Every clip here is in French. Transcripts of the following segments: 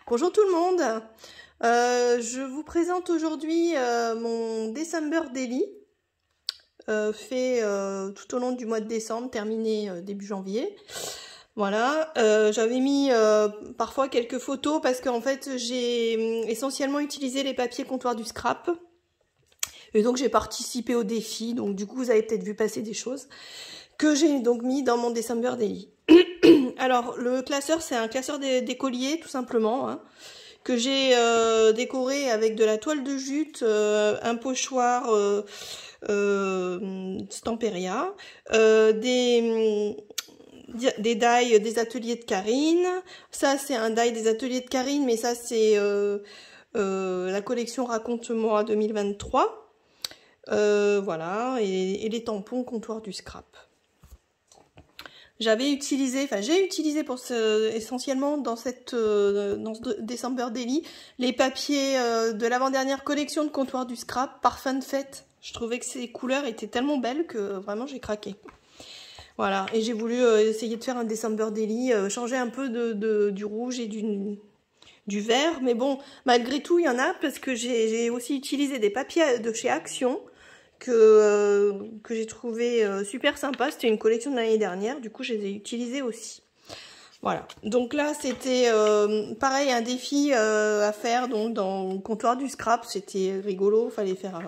Bonjour tout le monde, je vous présente aujourd'hui mon December Daily, fait tout au long du mois de décembre, terminé début janvier. Voilà, j'avais mis parfois quelques photos parce qu'en fait j'ai essentiellement utilisé les papiers comptoir du scrap. Et donc j'ai participé au défi, donc du coup vous avez peut-être vu passer des choses que j'ai donc mis dans mon December Daily. Alors le classeur, c'est un classeur d'écoliers tout simplement, hein, que j'ai décoré avec de la toile de jute, un pochoir Stamperia, des die des ateliers de Karine. Ça c'est un die des ateliers de Karine, mais ça c'est la collection Raconte-moi 2023. Voilà, et les tampons comptoir du scrap. J'ai utilisé pour essentiellement dans ce December Daily les papiers de l'avant-dernière collection de comptoir du scrap, Parfum de fête. Je trouvais que ces couleurs étaient tellement belles que vraiment j'ai craqué. Voilà, et j'ai voulu essayer de faire un December Daily, changer un peu du rouge et du vert, mais bon, malgré tout, il y en a parce que j'ai aussi utilisé des papiers de chez Action que j'ai trouvé super sympa. C'était une collection de l'année dernière, du coup je les ai utilisés aussi. Voilà, donc là c'était pareil, un défi à faire donc dans le comptoir du scrap. C'était rigolo, fallait faire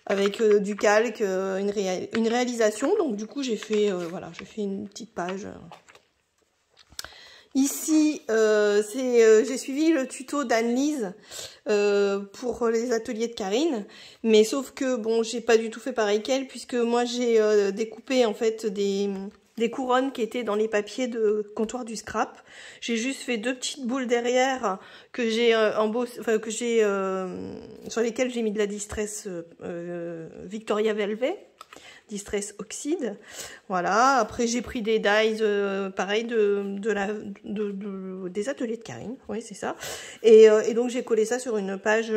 avec du calque, une réalisation. Donc du coup j'ai fait voilà, j'ai fait une petite page. Ici, j'ai suivi le tuto d'Anne-Lise pour les ateliers de Karine, mais sauf que bon, j'ai pas du tout fait pareil qu'elle, puisque moi j'ai découpé en fait des couronnes qui étaient dans les papiers de comptoir du scrap. J'ai juste fait deux petites boules derrière que j'ai sur lesquelles j'ai mis de la distress Victoria Velvet. Distress oxyde, voilà. Après j'ai pris des dies pareil des ateliers de Karine, oui c'est ça, et donc j'ai collé ça sur une page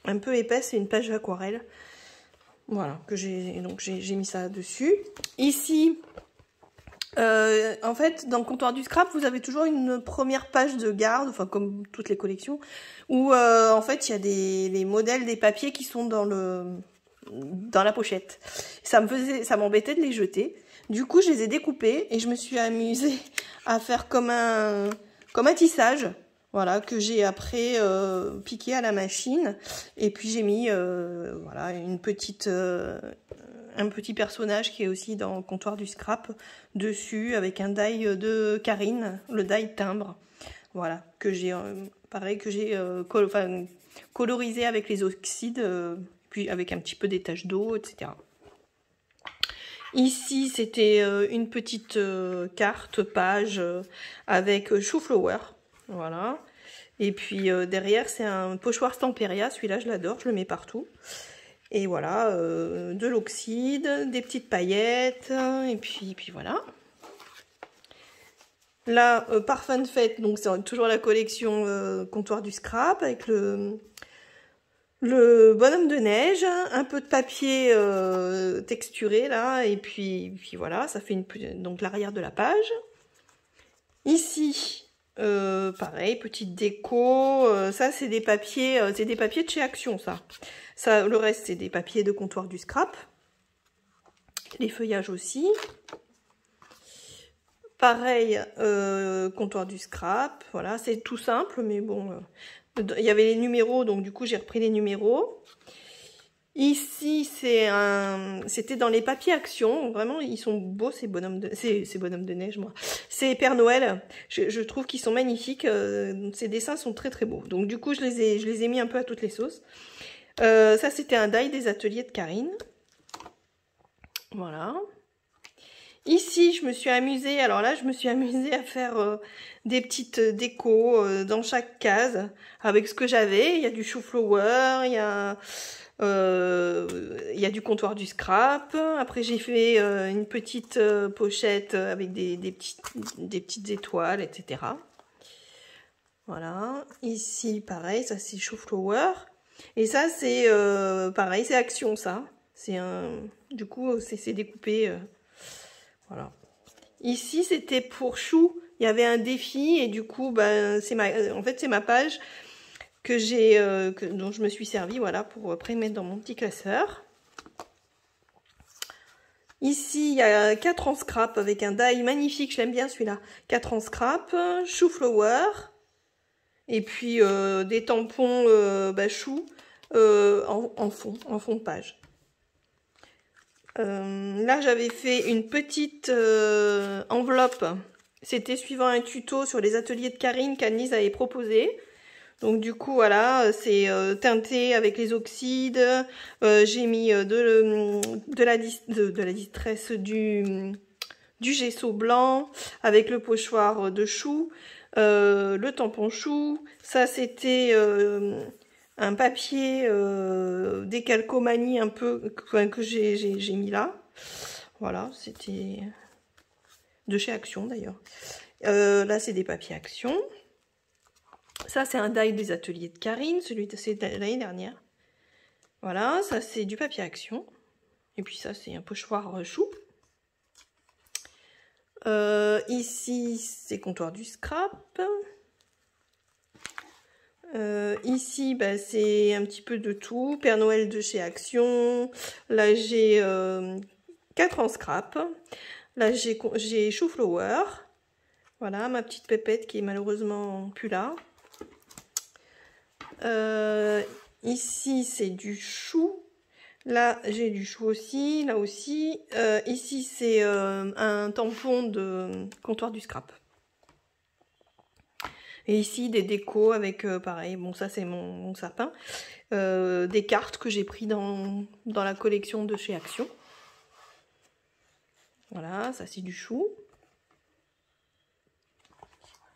un peu épaisse, et une page aquarelle, voilà, que j'ai mis ça dessus. Ici en fait dans le comptoir du scrap vous avez toujours une première page de garde, enfin comme toutes les collections, où en fait il y a les modèles des papiers qui sont dans la pochette. Ça m'embêtait de les jeter. Du coup, je les ai découpés et je me suis amusée à faire comme un tissage. Voilà, que j'ai après piqué à la machine. Et puis j'ai mis voilà, un petit personnage qui est aussi dans le comptoir du scrap dessus, avec un die de Karine, le die timbre. Voilà, que j'ai pareil, que j'ai colorisé avec les oxydes, puis avec un petit peu des taches d'eau, etc. Ici, c'était une petite carte, page, avec chou-flower, voilà. Et puis derrière, c'est un pochoir Stamperia, celui-là, je l'adore, je le mets partout. Et voilà, de l'oxyde, des petites paillettes, et puis voilà. Là, Parfum de fête, donc c'est toujours la collection comptoir du scrap, avec le bonhomme de neige, un peu de papier texturé là, et puis voilà, ça fait donc l'arrière de la page. Ici, pareil, petite déco, ça c'est des papiers de chez Action, ça. Le reste c'est des papiers de comptoir du scrap. Les feuillages aussi. Pareil, comptoir du scrap, voilà, c'est tout simple, mais bon, il y avait les numéros, donc du coup j'ai repris les numéros. Ici, c'était dans les papiers Action, vraiment, ils sont beaux ces bonhommes de neige, moi. C'est Père Noël, je trouve qu'ils sont magnifiques, ces dessins sont très très beaux. Donc du coup, je les ai mis un peu à toutes les sauces. Ça, c'était un die des ateliers de Karine. Voilà. Ici, je me suis amusée, alors là, je me suis amusée à faire des petites décos dans chaque case, avec ce que j'avais. Il y a du chou-flower, il y a du comptoir du scrap. Après, j'ai fait une petite pochette avec des petites étoiles, etc. Voilà. Ici, pareil, ça c'est chou-flower. Et ça, c'est pareil, c'est Action, ça. Du coup, c'est découpé... voilà. Ici, c'était pour Chou il y avait un défi et du coup, ben, en fait, c'est ma page dont je me suis servi, voilà, pour après mettre dans mon petit classeur. Ici, il y a 4 en scrap avec un die magnifique, je l'aime bien celui-là. 4 en scrap, chou flower, et puis des tampons choux en fond de page. Là, j'avais fait une petite enveloppe. C'était suivant un tuto sur les ateliers de Karine qu'Annelise avait proposé. Donc du coup, voilà, c'est teinté avec les oxydes. J'ai mis de la distress du gesso blanc avec le pochoir de chou, le tampon chou. Ça, c'était un papier décalcomanie un peu que j'ai mis là. Voilà, c'était de chez Action d'ailleurs. Là, c'est des papiers Action. Ça, c'est un die des ateliers de Karine, celui c'est l'année dernière. Voilà, ça c'est du papier Action. Et puis ça, c'est un pochoir chou. Ici, c'est comptoir du scrap. Ici, bah, c'est un petit peu de tout. Père Noël de chez Action. Là, j'ai 4 en scrap. Là, j'ai chou flower. Voilà, ma petite pépette qui est malheureusement plus là. Ici, c'est du chou. Là, j'ai du chou aussi. Là aussi. Ici, c'est un tampon de comptoir du scrap. Et ici, des décos avec, pareil, bon, ça, c'est mon sapin. Des cartes que j'ai pris dans la collection de chez Action. Voilà, ça, c'est du chou.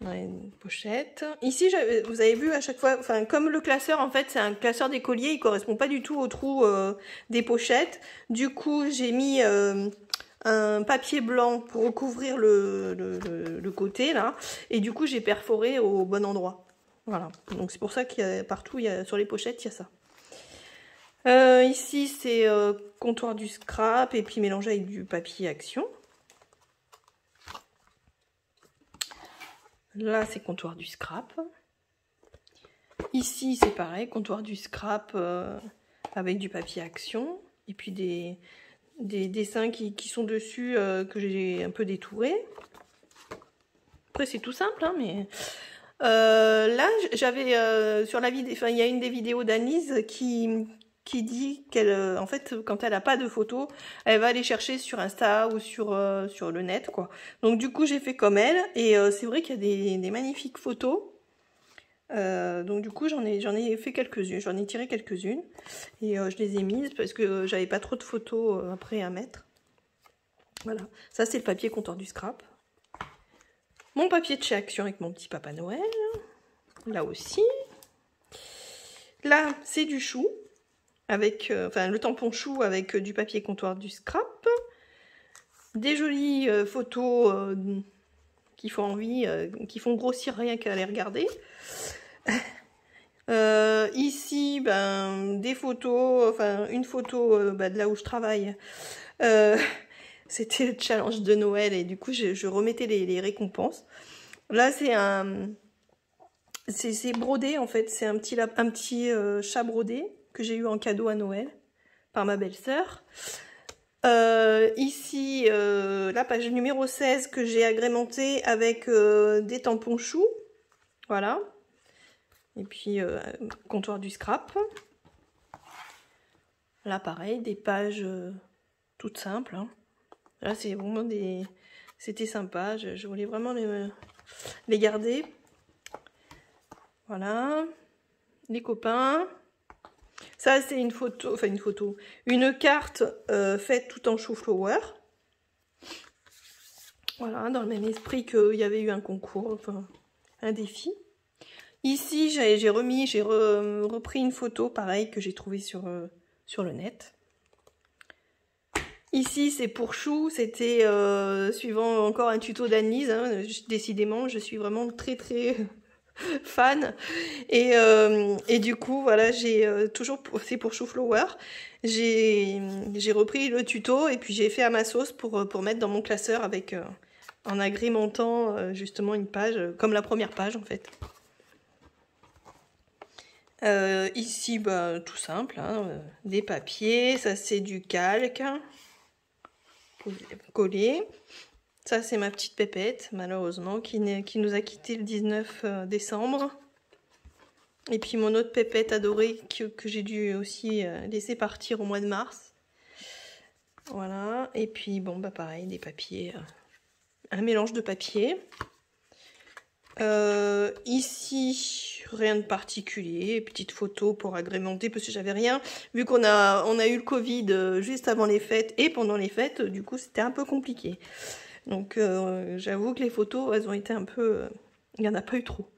Une pochette. Ici, vous avez vu à chaque fois, enfin comme le classeur en fait c'est un classeur d'écolier, il correspond pas du tout au trou des pochettes. Du coup j'ai mis un papier blanc pour recouvrir le côté là, et du coup j'ai perforé au bon endroit. Voilà, donc c'est pour ça qu'il y a partout, sur les pochettes il y a ça. Ici c'est comptoir du scrap et puis mélangé avec du papier Action. Là, c'est comptoir du scrap. Ici, c'est pareil, comptoir du scrap avec du papier Action. Et puis des dessins qui sont dessus que j'ai un peu détourés. Après, c'est tout simple, hein, mais... là, j'avais sur la vidéo... Enfin, il y a une des vidéos d'Annelise qui dit qu'elle, en fait, quand elle n'a pas de photos, elle va aller chercher sur Insta ou sur le net, quoi. Donc, du coup, j'ai fait comme elle, et c'est vrai qu'il y a des magnifiques photos. Donc, du coup, j'en ai fait quelques-unes, j'en ai tiré quelques-unes, et je les ai mises parce que j'avais pas trop de photos après à mettre. Voilà, ça, c'est le papier comptoir du scrap. Mon papier de chez Action avec mon petit Papa Noël, là aussi. Là, c'est du chou. Avec le tampon chou avec du papier comptoir du scrap, des jolies photos qui font envie, qui font grossir rien qu'à les regarder. Ici, ben, des photos, enfin une photo de là où je travaille. C'était le challenge de Noël et du coup je remettais les récompenses. Là c'est brodé en fait, c'est un petit chat brodé que j'ai eu en cadeau à Noël par ma belle-sœur. Ici, la page numéro 16 que j'ai agrémentée avec des tampons choux. Voilà. Et puis, comptoir du scrap. Là, pareil, des pages toutes simples. Hein. Là, c'est vraiment des... C'était sympa. Je voulais vraiment les garder. Voilà. Les copains. Ça, c'est une photo, une carte faite tout en chou flower. Voilà, dans le même esprit qu'il y avait eu un concours, enfin, un défi. Ici, j'ai repris une photo, pareil, que j'ai trouvée sur le net. Ici, c'est pour chou, c'était suivant encore un tuto d'Annelise. Hein, décidément, je suis vraiment très fan et du coup voilà j'ai toujours c'est pour chou flower, j'ai repris le tuto et puis j'ai fait à ma sauce pour mettre dans mon classeur avec en agrémentant justement une page, comme la première page en fait. Ici, bah, tout simple, hein, des papiers, ça c'est du calque collé. Ça c'est ma petite pépette, malheureusement, qui nous a quitté le 19 décembre. Et puis mon autre pépette adorée que j'ai dû aussi laisser partir au mois de mars. Voilà, et puis bon bah pareil, des papiers, un mélange de papiers. Ici, rien de particulier, petite photo pour agrémenter parce que j'avais rien. Vu qu'on a eu le Covid juste avant les fêtes et pendant les fêtes, du coup c'était un peu compliqué. Donc j'avoue que les photos, elles ont été un peu... il n'y en a pas eu trop.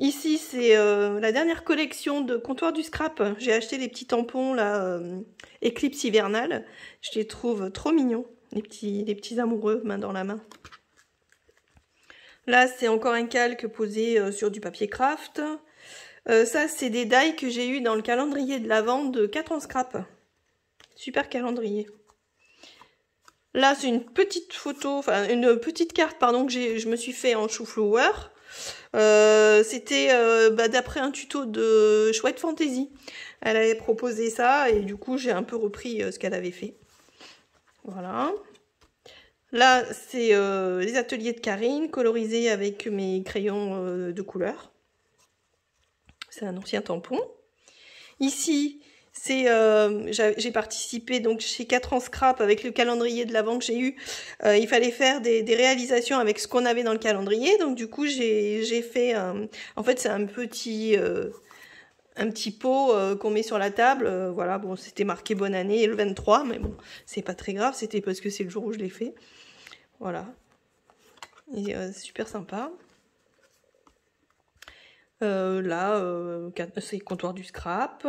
Ici, c'est la dernière collection de Comptoir du Scrap. J'ai acheté les petits tampons, là, Eclipse hivernale. Je les trouve trop mignons, les petits amoureux, main dans la main. Là, c'est encore un calque posé sur du papier craft. Ça, c'est des die que j'ai eu dans le calendrier de l'Avent de 4 en scrap. Super calendrier. Là, c'est une petite photo, enfin, une petite carte, pardon, que je me suis fait en chou-flower. C'était d'après un tuto de Chouette Fantasy. Elle avait proposé ça et du coup j'ai un peu repris ce qu'elle avait fait. Voilà. Là c'est les ateliers de Karine colorisés avec mes crayons de couleur. C'est un ancien tampon. Ici c'est j'ai participé donc chez 4 en scrap avec le calendrier de l'Avent que j'ai eu. Il fallait faire des réalisations avec ce qu'on avait dans le calendrier. Donc du coup j'ai fait en fait c'est un petit pot qu'on met sur la table. Voilà, bon c'était marqué bonne année le 23, mais bon c'est pas très grave, c'était parce que c'est le jour où je l'ai fait. Voilà. Et super sympa. Là c'est Comptoir du Scrap.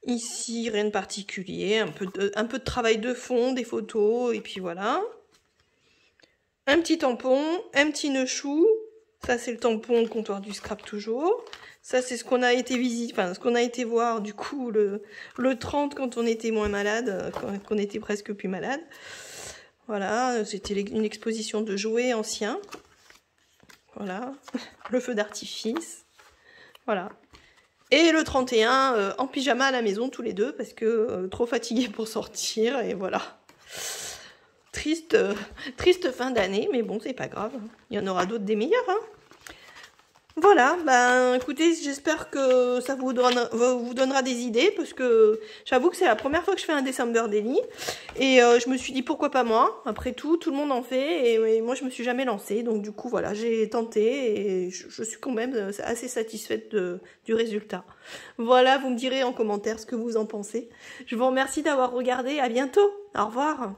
Ici, rien de particulier, un peu de travail de fond, des photos, et puis voilà. Un petit tampon, un petit nœud chou. Ça, c'est le tampon Comptoir du Scrap toujours. Ça, c'est ce qu'on a été ce qu'on a été voir du coup le 30 quand on était moins malade, quand on était presque plus malade. Voilà, c'était une exposition de jouets anciens. Voilà, le feu d'artifice. Voilà. Et le 31, en pyjama à la maison, tous les deux, parce que trop fatigués pour sortir, et voilà. Triste fin d'année, mais bon, c'est pas grave. Il y en aura d'autres des meilleurs, hein. Voilà, ben écoutez, j'espère que ça vous donnera des idées, parce que j'avoue que c'est la première fois que je fais un December Daily, et je me suis dit pourquoi pas moi, après tout le monde en fait, et moi je me suis jamais lancée, donc du coup voilà, j'ai tenté, et je suis quand même assez satisfaite du résultat. Voilà, vous me direz en commentaire ce que vous en pensez. Je vous remercie d'avoir regardé, à bientôt, au revoir.